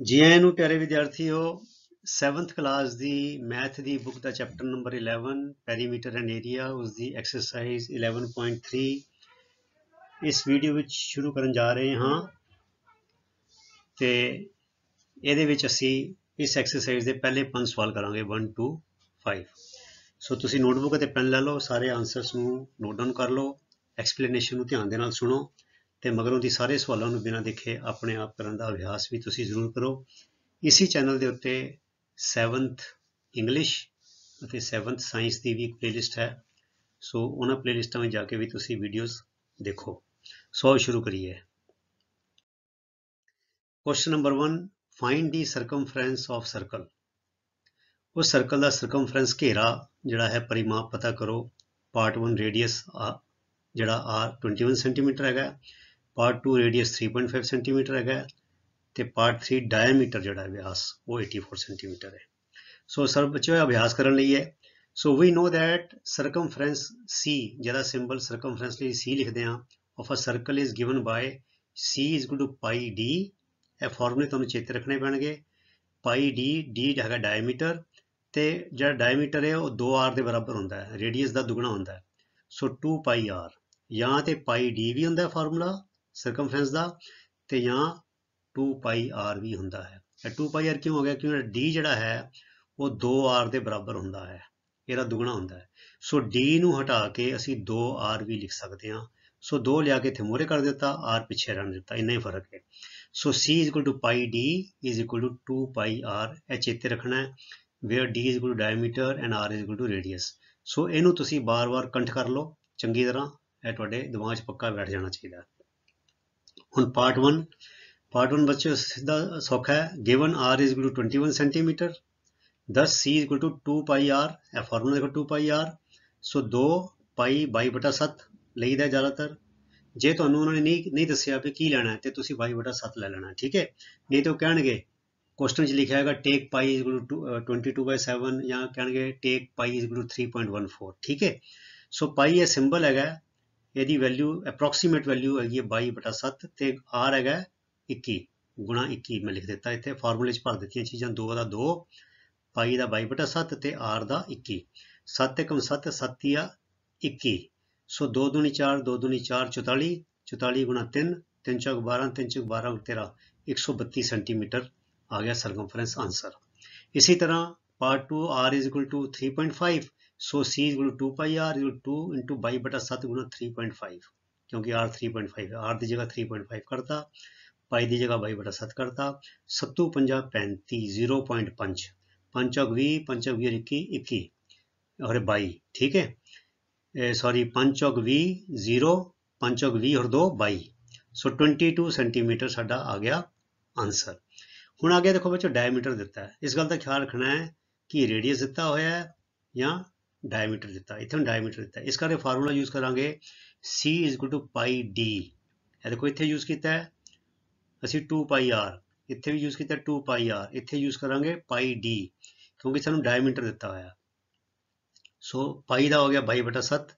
जी आए ਨੂੰ प्यारे विद्यार्थियों 7th class the math the book the chapter number 11 perimeter and area ਉਸ ਦੀ ਐਕਸਰਸਾਈਜ਼ 11.3 ਇਸ ਵੀਡੀਓ ਵਿੱਚ ਸ਼ੁਰੂ ਕਰਨ ਜਾ ਰਹੇ ਹਾਂ ਤੇ ਇਹਦੇ ਵਿੱਚ ਅਸੀਂ ਇਸ ਐਕਸਰਸਾਈਜ਼ ਦੇ ਪਹਿਲੇ 5 ਸਵਾਲ ਕਰਾਂਗੇ 1 to 5 ਸੋ ਤੁਸੀਂ ਨੋਟਬੁੱਕ ਅਤੇ ਪੈਨ ਲੈ ਲਓ ਸਾਰੇ ਆਨਸਰਸ ਨੂੰ ਨੋਟ ਡਾਊਨ ਕਰ ਲਓ ਐਕਸਪਲੇਨੇਸ਼ਨ ਨੂੰ ਧਿਆਨ ਦੇ ਨਾਲ ਸੁਣੋ ਤੇ ਮਗਰੋਂ ਦੀ ਸਾਰੇ ਸਵਾਲਾਂ ਨੂੰ ਬਿਨਾਂ ਦੇਖੇ ਆਪਣੇ ਆਪ ਕਰਨ ਦਾ ਅਭਿਆਸ ਵੀ ਤੁਸੀਂ ਜ਼ਰੂਰ ਕਰੋ। ਇसी ਚੈਨਲ ਦੇ ਉੱਤੇ 7th ਇੰਗਲਿਸ਼ ਅਤੇ 7th ਸਾਇੰਸ ਦੀ ਵੀ ਇੱਕ ਪਲੇਲਿਸਟ ਹੈ ਸੋ ਉਹਨਾਂ ਪਲੇਲਿਸਟਾਂ ਵਿੱਚ ਜਾ ਕੇ ਵੀ ਤੁਸੀਂ ਵੀਡੀਓਜ਼ ਦੇਖੋ। ਸੋ ਸ਼ੁਰੂ ਕਰੀਏ। Question number 1 find the circumference of circle. ਉਸ ਸਰਕਲ ਦਾ ਸਰਕਮਫਰੈਂਸ ਘੇਰਾ ਜਿਹੜਾ ਹੈ ਪਰਿਮਾਪ ਪਤਾ ਕਰੋ। ਪਾਰਟ 1 ਰੇਡੀਅਸ ਜਿਹੜਾ r 21 ਸੈਂਟੀਮੀਟਰ ਹੈਗਾ, ਪਾਰਟ 2 ਰੇਡੀਅਸ 3.5 ਸੈਂਟੀਮੀਟਰ ਹੈਗਾ ਤੇ ਪਾर्ट 3 डायमीटर ਜਿਹੜਾ ਵਿਆਸ ਉਹ 84 ਸੈਂਟੀਮੀਟਰ ਹੈ। ਸੋ ਸਰ ਬੱਚਿਓ ਅਭਿਆਸ ਕਰਨ ਲਈ ਹੈ। So we know that circumference C ਜਿਹੜਾ ਸਿੰਬਲ ਸਰਕਮਫਰੈਂਸ ਲਈ C ਲਿਖਦੇ ਹਾਂ of a circle is given by C is equal to pi D। ਇਹ ਫਾਰਮੂਲੇ ਤੁਹਾਨੂੰ ਚੇਤੇ ਰੱਖਣੇ ਪੈਣਗੇ। ਪਾਈ D ਹੈਗਾ ਡਾਇਮੀਟਰ ਤੇ ਜਿਹੜਾ ਡਾਇਮੀਟਰ ਹੈ ਉਹ 2r ਦੇ ਬਰਾਬਰ ਹੁੰਦਾ ਹੈ, ਰੇਡੀਅਸ ਦਾ ਦੁੱਗਣਾ ਹੁੰਦਾ ਹੈ। ਸੋ 2 ਪਾਈ r ਜਾਂ ਤੇ ਪਾਈ D ਵੀ ਹੁੰਦਾ ਫਾਰਮੂਲਾ ਸਰਕਮਫਰੈਂਸ ਦਾ ਤੇ ਜਾਂ 2 ਪਾਈ r ਵੀ ਹੁੰਦਾ ਹੈ। 2 ਪਾਈ r ਕਿਉਂ ਹੋ ਗਿਆ? ਕਿਉਂਕਿ d ਜਿਹੜਾ ਹੈ ਉਹ 2r ਦੇ ਬਰਾਬਰ ਹੁੰਦਾ ਹੈ, ਇਹਦਾ ਦੁੱਗਣਾ ਹੁੰਦਾ ਹੈ। ਸੋ d ਨੂੰ ਹਟਾ ਕੇ ਅਸੀਂ 2r ਵੀ ਲਿਖ ਸਕਦੇ ਹਾਂ। ਸੋ 2 ਲਿਆ ਕੇ ਇੱਥੇ ਮੂਹਰੇ ਕਰ ਦਿੱਤਾ, r ਪਿੱਛੇ ਰਹਿਣ ਦਿੱਤਾ, ਇੰਨਾ ਹੀ ਫਰਕ ਹੈ। ਸੋ c is equal to pi d is equal to 2 pi r। ਇਹ ਚੇਤੇ ਰੱਖਣਾ ਹੈ where d is equal to diameter and r is equal to radius। ਸੋ ਇਹਨੂੰ ਤੁਸੀਂ ਬਾਰ-ਬਾਰ ਕੰਠ ਕਰ ਲਓ ਚੰਗੀ ਤਰ੍ਹਾਂ, ਇਹ ਤੁਹਾਡੇ ਦਿਮਾਗ 'ਚ ਪੱਕਾ ਬੈਠ ਜਾਣਾ ਚਾਹੀਦਾ। ਹੁਣ ਪਾर्ट 1 बच्चों सीधा सौखा है। Given r is equal to 21 centimetre, thus c is equal to 2 pi r। ਇਹ ਫਾਰਮੂਲਾ ਦੇਖੋ 2 ਪਾਈ r। ਸੋ 2 ਪਾਈ 22/7 ਲਈਦਾ ਜ਼ਿਆਦਾਤਰ। ਜੇ ਤੁਹਾਨੂੰ ਉਹਨਾਂ ਨੇ ਨਹੀਂ ਦੱਸਿਆ ਵੀ ਕੀ ਲੈਣਾ ਹੈ ਤੇ ਤੁਸੀਂ 22/7 ਲੈ ਲੈਣਾ, ਠੀਕ ਹੈ। ਨਹੀਂ ਤਾਂ ਉਹ ਕਹਿਣਗੇ ਕੁਐਸਚਨ 'ਚ ਲਿਖਿਆ ਹੈਗਾ ਟੇਕ ਪਾਈ is equal to 22/7 ਜਾਂ ਕਹਿਣਗੇ ਟੇਕ ਪਾਈ is equal to 3.14, ਠੀਕ ਹੈ। ਸੋ ਪਾਈ ਇਹ ਸਿੰਬਲ ਹੈਗਾ, ਇਹਦੀ ਵੈਲਿਊ ਅਪਰੋਕਸੀਮੇਟ ਵੈਲਿਊ ਹੈਗੀ ਹੈ 22/7 ਤੇ r ਹੈਗਾ 21 ਗੁਣਾ 21 ਮੈਂ ਲਿਖ ਦਿੱਤਾ ਇੱਥੇ ਫਾਰਮੂਲੇ 'ਚ ਭਰ ਦਿੱਤੀਆਂ ਚੀਜ਼ਾਂ। 2 ਦਾ 2 ਪਾਈ ਦਾ 22/7 ਤੇ r ਦਾ 21। 7 × 7 7 या 21। ਸੋ 2 दूनी 4 2 दूनी 4 44 44 ਗੁਣਾ 3 3 ਚੌਕ 12 3 ਚੌਕ 12 13 132 ਸੈਂਟੀਮੀਟਰ ਆ ਗਿਆ ਸਰਕਮਫਰੈਂਸ ਆਂਸਰ। ਇਸੇ ਤਰ੍ਹਾਂ ਪਾर्ट 2 r is equal to 3.5। So c is equal to 2 pi r is equal to 2 into 22/7 ਗੁਣਾ 3.5 ਕਿਉਂਕਿ r 3.5 ਹੈ, r ਦੀ ਜਗ੍ਹਾ 3.5 ਕਰਤਾ, ਪਾਈ ਦੀ ਜਗ੍ਹਾ 22/7 ਕਰਤਾ। 7 5 35 0.5 5 ਚੌਕ 20 5 ਚੌਕ 20 21 21 और 22, ठीक है। सॉरी 5 चौक 20 0 5 चौक 20 और 2 22। सो 22 सेंटीमीटर साडा आ गया आंसर। ਹੁਣ ਆ ਗਿਆ ਦੇਖੋ ਬੱਚੋ ਡਾਇਮੀਟਰ ਦਿੱਤਾ ਹੈ। ਇਸ ਗੱਲ ਦਾ ਖਿਆਲ ਰੱਖਣਾ ਹੈ ਕਿ ਰੇਡੀਅਸ ਦਿੱਤਾ ਹੋਇਆ ਹੈ ਜਾਂ ਡਾਇਮੀਟਰ ਦਿੱਤਾ। ਇੱਥੇ ਹੁਣ ਡਾਇਮੀਟਰ ਦਿੱਤਾ, ਇਸ ਕਰਕੇ ਫਾਰਮੂਲਾ ਯੂਜ਼ ਕਰਾਂਗੇ c is equal to pi d। ਇਹ ਦੇਖੋ ਇੱਥੇ ਯੂਜ਼ ਕੀਤਾ ਹੈ ਅਸੀਂ 2 ਪਾਈ r, ਇੱਥੇ ਵੀ ਯੂਜ਼ ਕੀਤਾ 2 ਪਾਈ r, ਇੱਥੇ ਯੂਜ਼ ਕਰਾਂਗੇ ਪਾਈ d ਕਿਉਂਕਿ ਸਾਨੂੰ ਡਾਇਮੀਟਰ ਦਿੱਤਾ ਹੋਇਆ। ਸੋ ਪਾਈ ਦਾ ਹੋ ਗਿਆ 22/7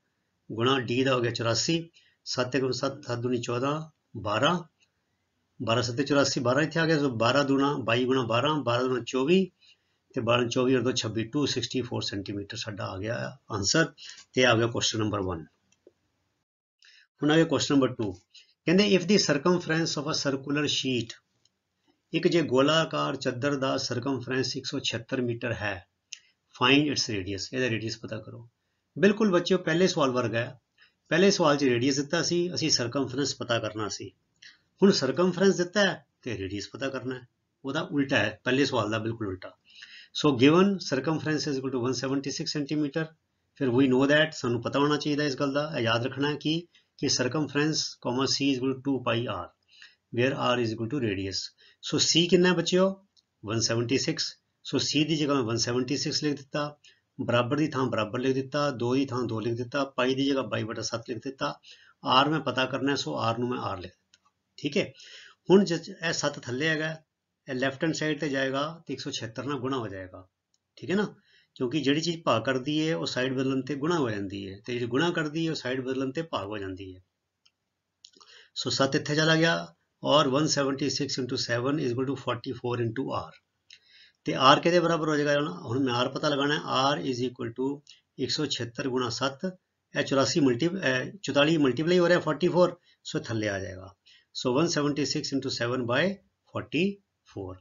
ਗੁਣਾ d ਦਾ ਹੋ ਗਿਆ 84। 7 × 7 7 दूनी 14 12 12 7 84 12 ਇੱਥੇ ਆ ਗਿਆ। ਸੋ 12 दूना 22 ਗੁਣਾ 12 12 दूना 24 ਤੇ 12 24 और 2 26 264 ਸੈਂਟੀਮੀਟਰ ਸਾਡਾ ਆ ਗਿਆ ਆਨਸਰ। ਤੇ ਆ ਗਿਆ ਕੁਐਸਚਨ ਨੰਬਰ 1। ਹੁਣ ਆ ਗਿਆ ਕੁਐਸਚਨ ਨੰਬਰ 2। ਕਹਿੰਦੇ if the circumference of a circular sheet, ਇੱਕ ਜੇ ਗੋਲਾਕਾਰ ਚੱਦਰ ਦਾ ਸਰਕਮਫਰੈਂਸ 176 ਮੀਟਰ ਹੈ, ਫਾਈਂਡ ਇਟਸ ਰੇਡੀਅਸ। ਇਹਦਾ ਰੇਡੀਅਸ ਪਤਾ ਕਰੋ। ਬਿਲਕੁਲ ਬੱਚਿਓ ਪਹਿਲੇ ਸਵਾਲ ਵਰਗਾ ਹੈ। ਪਹਿਲੇ ਸਵਾਲ 'ਚ ਰੇਡੀਅਸ ਦਿੱਤਾ ਸੀ, ਅਸੀਂ ਸਰਕਮਫਰੈਂਸ ਪਤਾ ਕਰਨਾ ਸੀ। ਹੁਣ ਸਰਕਮਫਰੈਂਸ ਦਿੱਤਾ ਹੈ ਤੇ ਰੇਡੀਅਸ ਪਤਾ ਕਰਨਾ ਹੈ, ਉਹਦਾ ਉਲਟਾ ਹੈ ਪਹਿਲੇ ਸਵਾਲ ਦਾ ਬਿਲਕੁਲ ਉਲਟਾ। So given circumference is equal to 176 centimetre. ਫਿਰ ਵੀ ਨੋ ਦੈਟ ਸਾਨੂੰ ਪਤਾ ਹੋਣਾ ਚਾਹੀਦਾ ਇਸ ਗੱਲ ਦਾ, ਯਾਦ ਰੱਖਣਾ ਹੈ ਕਿ circumference comma c is equal to 2 pi r where r is equal to radius. So c ਕਿੰਨਾ ਬੱਚਿਓ 176। ਸੋ c ਦੀ ਜਗ੍ਹਾ ਮੈਂ 176 ਲਿਖ ਦਿੱਤਾ, ਬਰਾਬਰ ਦੀ ਥਾਂ ਬਰਾਬਰ ਲਿਖ ਦਿੱਤਾ, 2 ਦੀ ਥਾਂ 2 ਲਿਖ ਦਿੱਤਾ, ਪਾਈ ਦੀ ਜਗ੍ਹਾ 22/7 ਲਿਖ ਦਿੱਤਾ, r ਮੈਂ ਪਤਾ ਕਰਨਾ ਸੋ r ਨੂੰ ਮੈਂ r ਲਿਖ ਦਿੱਤਾ, ਠੀਕ ਹੈ। ਹੁਣ ਇਹ 7 ਥੱਲੇ ਹੈਗਾ, ਇਹ ਲੈਫਟ ਹੈਂਡ ਸਾਈਡ ਤੇ ਜਾਏਗਾ ਤੇ 176 ਨਾਲ ਗੁਣਾ ਹੋ ਜਾਏਗਾ, ਠੀਕ ਹੈ ਨਾ। ਕਿਉਂਕਿ ਜਿਹੜੀ ਚੀਜ਼ ਭਾਗ ਕਰਦੀ ਹੈ ਉਹ ਸਾਈਡ ਬਦਲਣ ਤੇ ਗੁਣਾ ਹੋ ਜਾਂਦੀ ਹੈ ਤੇ ਜਿਹੜੀ ਗੁਣਾ ਕਰਦੀ ਹੈ ਉਹ ਸਾਈਡ ਬਦਲਣ ਤੇ ਭਾਗ ਹੋ ਜਾਂਦੀ ਹੈ। ਸੋ 7 ਇੱਥੇ ਚਲਾ ਗਿਆ, और 176 into 7 is equal to 44 into R. तो आर के बराबर हो जाएगा हम मैं आर पता लगाना है। आर इज इक्वल टू 176 गुणा 7 84 44 मल्टीप्लाई हो रहा है 44, सो थले आ जाएगा। सो 176 इंटू 7 बाय 44।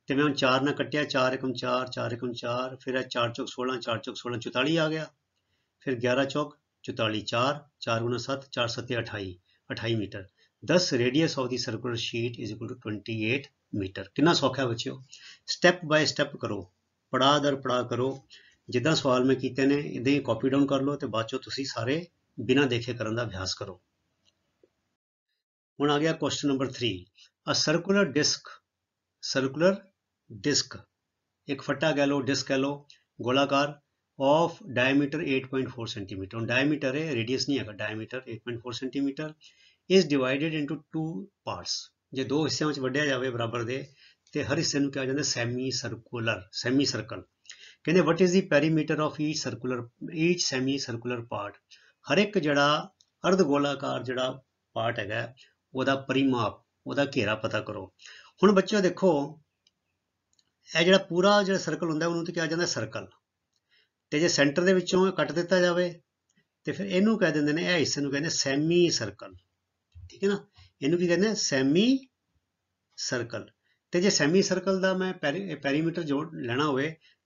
तो मैं हम 4 ना कटिया, 4 एकम 4, 4 एकम 4, फिर 4 चौक 16, 4 चौक 16 44 आ गया। फिर 11 चौक 44, 4 4 गुना 7, 4 7 28 metre. 10 radius of the circular sheet is equal to 28 metre. कितना सौखा है बच्चों, स्टैप बाय स्टैप करो, पड़ा दर पड़ा करो। जिदा सवाल मैं कीते ने इदां ही कॉपी डाउन कर लो तो बाद चो तुसी सारे बिना देखे करन दा अभ्यास करो। हुण आ गया question number 3। A circular disc एक फट्टा कह लो, डिस्क कह लो, गोलाकार ऑफ डायमीटर 8.4 सेंटीमीटर। डायमीटर है, रेडियस नहीं है, diameter 8.4 centimetre is divided into 2 parts. जे दो हिस्सों में वड्डिया जाए बराबर दे ते हर हिस्से नूं क्या जांदा सैमी सर्कल। कहते what is the perimeter of each semi circular part. हर एक जड़ा अर्ध गोलाकार जड़ा पार्ट है वह परिमाप वह घेरा पता करो। हुण बच्चों देखो यह जड़ा पूरा जो सर्कल होंगे उन्होंने तो क्या जाता सर्कल, तो जे सेंटर के विचों कट दिता जाए तो फिर इनू कह देंगे ने हिस्से नूं कहते सैमी सर्कल। ठीक है ना, इनू की कहते सैमी सर्कल। तो जे सैमी सर्कल का मैं पैरीमीटर जोड़ लेना हो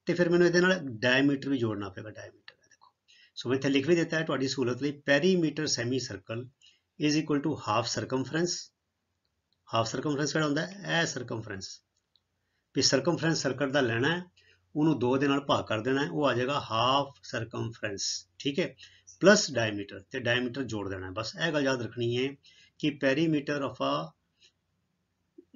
तो फिर मैंने ये डायमीटर भी जोड़ना पेगा। डायमीटर देखो, सो मैं इतने लिख भी दिता है तुहाडी सहूलत लई, perimeter semi circle is equal to half circumference. Half circumference किहड़ा हुंदा है, ए सरकमफ्रेंस भी सरकमफ्रेंस सर्कल का लेना है, उन्होंने 2 दे नाल भाग कर देना है, वो आ जाएगा हाफ सरकमफ्रेंस। ठीक है, प्लस डायमीटर, तो डायमीटर जोड़ देना है। बस यह गल याद रखनी है कि पैरीमीटर ऑफ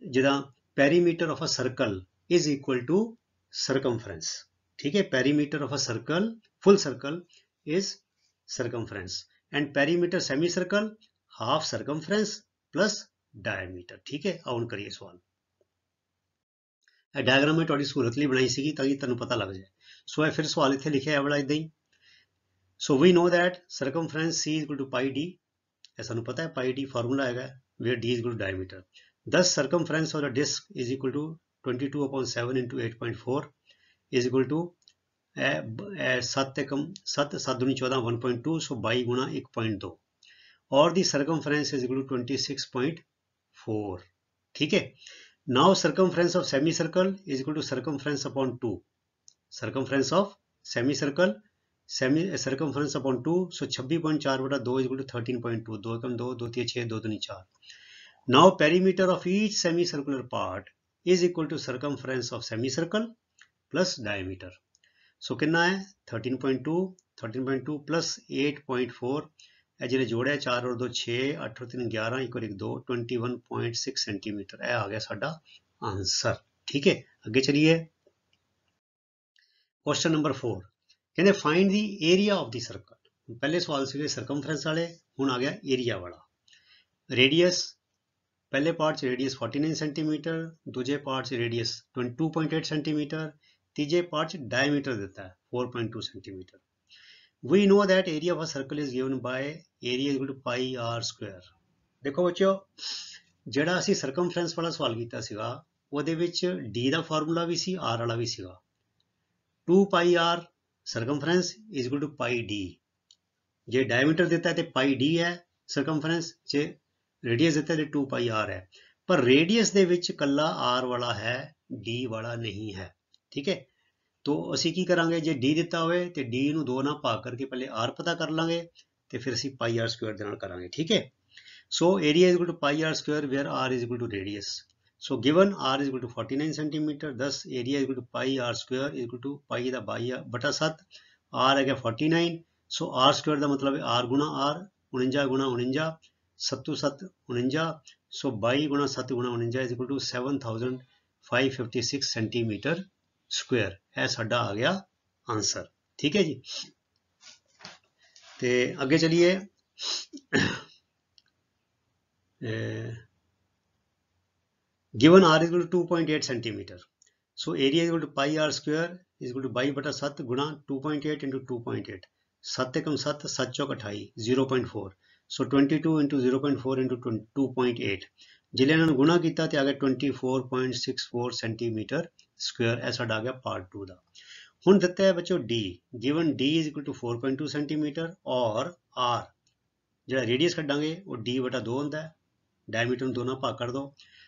जिदा perimeter of a circle is equal to circumference. ठीक है, perimeter of a circle full circle is circumference and perimeter semi circle half circumference plus diameter. ठीक है, आउन करिए सवाल। डायग्राम में सहूलत लिए बनाई सी ताकि तुहानू पता लग जाए। सो है फिर सवाल इतने लिखे है बड़ा इदा ही। So we know that circumference C is equal to pi D, सानू पता है पाई डी फार्मूला है where D is equal to diameter. Thus circumference of the disk is equal to 22/7 into 8.4 is equal to 7 7 दूनी 14 1.2, सो 22 गुणा 1.2 और दी circumference is equal to 26.4। ठीक है, now circumference of semicircle is equal to circumference upon 2, circumference of semicircle circumference upon 2, so 26.4/2 is equal to 13.2, 2 एकम 2 2 3 6 2 दूनी 4। Now perimeter of each semicircular part is equal to circumference of semicircle plus diameter. So कितना है 13.2 plus 8.4 जिन्हें जोड़े 4 और 2 6 8 और 3 11 1 और 1 2 21.6 centimetre. यह आ गया साडा आंसर। ठीक है, आगे चलिए क्वेश्चन नंबर 4 कहते find the area of the circle. पहले सवाल से सरकमफ्रेंस वाले, हुण आ गया एरिया वाला। रेडियस पहले पार्ट रेडियस 49 सेंटीमीटर, दूजे पार्ट रेडियस 22.8 सेंटीमीटर, तीजे पार्ट डायमीटर देता है 4.2 centimetre. We know that area of a circle is given by area equal to pi R square. देखो बच्चों ਜਿਹੜਾ ਅਸੀਂ ਸਰਕਮਫਰੈਂਸ वाला सवाल ਕੀਤਾ ਸੀਗਾ ਉਹਦੇ ਵਿੱਚ डी ਦਾ ਫਾਰਮੂਲਾ ਵੀ ਸੀ आर वाला भी ਸੀਗਾ। 2 pi R circumference is equal to pi D. जे डायमीटर देता है तो पाई डी है ਸਰਕਮਫਰੈਂਸ, जे रेडियस देता है 2 पाई आर है, पर रेडियस दे विच कला आर वाला है डी वाला नहीं है। ठीक है, तो असी की करांगे जे डी दिता होवे ते डी नू 2 ना भाग करके पहले आर पता कर लांगे ते फिर असी पाई आर स्क्वायर दे नाल करांगे। ठीक है, so area is equal to pi R square where R is equal to radius. So given R is equal to 49 centimetre, thus area is equal to pi R square is equal to pi दा by बटा 7, are है 49, सो are square का मतलब है are गुणा are, 49 गुणा 49 7 7 49, सो 22 गुणा 7 गुणा 49 is equal to 7556 centimetre square है साडा आ गया आंसर। ठीक है जी, तो अगे चलिए given R is equal to 2.8 centimetre, so area is equal to pi R square is equal to 22 बटा 7 गुणा 2.8 इंटू 2.8, 7 एकम 7 7 चौक 28 0.4, so 22 into 0.4 into 2.8, जिले इन्होंने गुणा किया तो आ गया 24.64 सेंटीमीटर स्क्वायर। यह साडा आ गया पार्ट 2 का। हुण दिता है बच्चों D, given D is equal to 4.2 centimetre और आर जो रेडियस कड्डांगे वो डी बटा 2 होंदा है, डायमीटर दो ना भाग कर दो।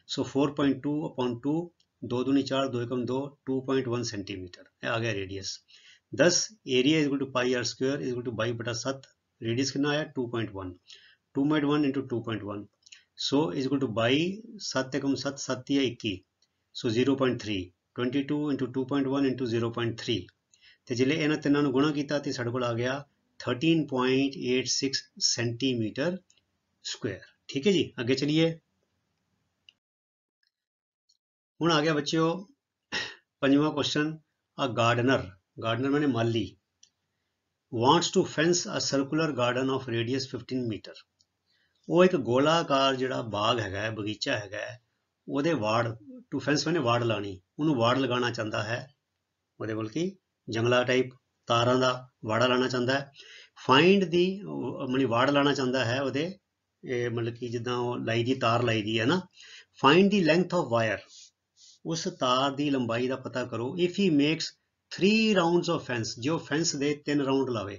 सो 4.2 अपॉन 2, 2 दूनी 4, 2 एकम 2, 2.1 सेंटीमीटर यह आ गया radius. 10 area is equal to pi R square is equal to 22 बटा 7, रेडियस कितना आया 2.1, 2.1 into 2.1 so is equal to 22, 7 एकम 7, 7 या 21 सो 0.3, 22 इंटू 2.1 इंटू 0.3 तो जिले इन्होंने तीनों गुणा किया तो साढ़े को आ गया 13.86 सेंटीमीटर स्क्वायर। ठीक है जी, अगे चलिए। हुण आ गया बच्चों पंजवां क्वेश्चन। अ गार्डनर, गार्डनर मैंने माली, wants to fence a circular garden of radius 15 metre. वो एक गोलाकार जिहड़ा बाग हैगा बगीचा हैगा ਉਹਦੇ ਵਾੜ टू फेंस मैंने वाड़ लानी, ਉਹਨੂੰ वाड़ लगाना चाहता है, ਉਹਦੇ ਕੋਲ ਕੀ जंगला टाइप तारां दा वाड़ा लाना चाहता है। फाइंड दी मतलब वाड़ लाना चाहता है ਉਹਦੇ मतलब कि जिद्दां लाई दी तार लाई दी है ना। Find the length of wire, उस तार दी लंबाई का पता करो। If he makes 3 rounds of fence, जो फेंस दे 3 राउंड लावे।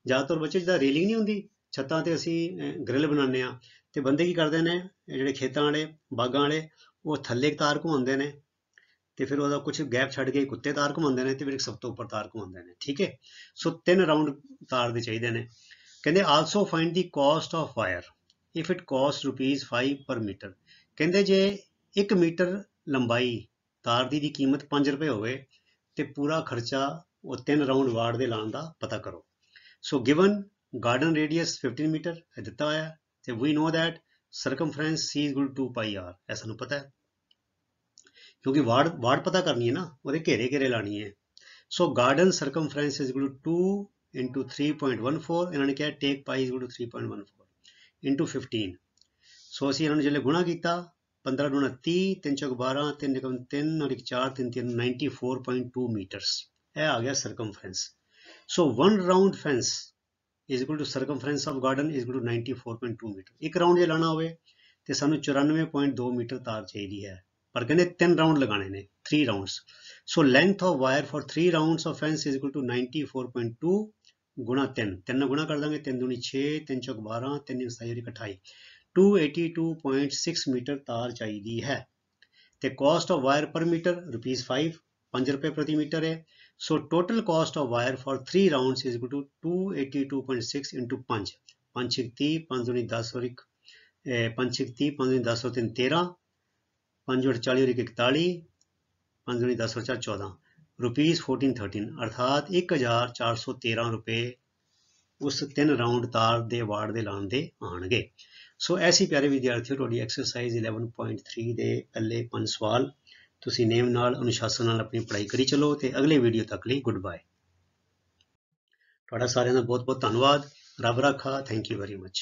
ज़्यादातर बच्चे जिद्दां रेलिंग नहीं होंदी छत्तां ते असीं ग्रिल बनाने आ ते बंदे की करते हैं जिहड़े खेतां वाले बागां वाले वो थल्ले तार घुमाते हैं तो फिर वह कुछ गैप छड़ के कुत्ते तार घुमाते हैं तो फिर सब तो उपर तार घुमाते हैं। ठीक है, सो 3 राउंड तार के चाहिए ने। कहते also find the cost of wire if it cost ₹5 पर मीटर। कहते जे 1 मीटर लंबाई तार की कीमत ₹5 होवे तो पूरा खर्चा वो 3 राउंड वाड़ के लाने का पता करो। So given garden radius 15 metre है दिता होया तो we know that circumference C is equal to 2πr, ऐसा नूं पता है क्योंकि वाड़ पता करनी है ना, वो घेरे घेरे लानी है। So garden circumference is equal to 2 into 3.14, इन्होंने क्या take pi is equal to 3.14 into 15। So असी इन्होंने जो गुणा किया 15 दूना 30, 3 चौक 12, 3 एकम 3 और 1 4, 3 3 94.2 मीटरस यह आ गया circumference. So 1 round fence is equal to circumference of garden is equal to 94.2 metre. एक राउंड जो लाना हो तो सानू 94.2 मीटर तार चाहिए है, पर कहते 3 राउंड लगाने ने, 3 rounds. So length of wire for 3 rounds of fence is equal to 94.2 गुणा 3, 3 गुणा कर देंगे 3 दूनी 6, 3 चौक 12, 3 27 28, 282.6 मीटर तार चाहिए है। तो cost of wire per metre ₹5, ₹5 प्रति मीटर है। So total cost of wire for 3 rounds is equal to 282.6 into 5, 5 6 30, 5 दूनी 10 और 1 5 6 30, 5 दूनी 10 और 3 13, 5 8 40 और 1 41, 5 दूनी 10 और 4 14, ₹1413 अर्थात ₹1413 उस 3 राउंड तार दे वाड़ दे लाने दे आएंगे। सो ऐसी प्यारे विद्यार्थियों तुहाडी एक्सरसाइज 11.3 दे पहले 5 सवाल तुसी नेम नाल अनुशासन नाल अपनी पढ़ाई करी चलो ते अगले वीडियो तक ਲਈ गुड बाय। तुहाडा सारिਆਂ ਦਾ बहुत बहुत धन्यवाद। रब रखा। Thank you very much.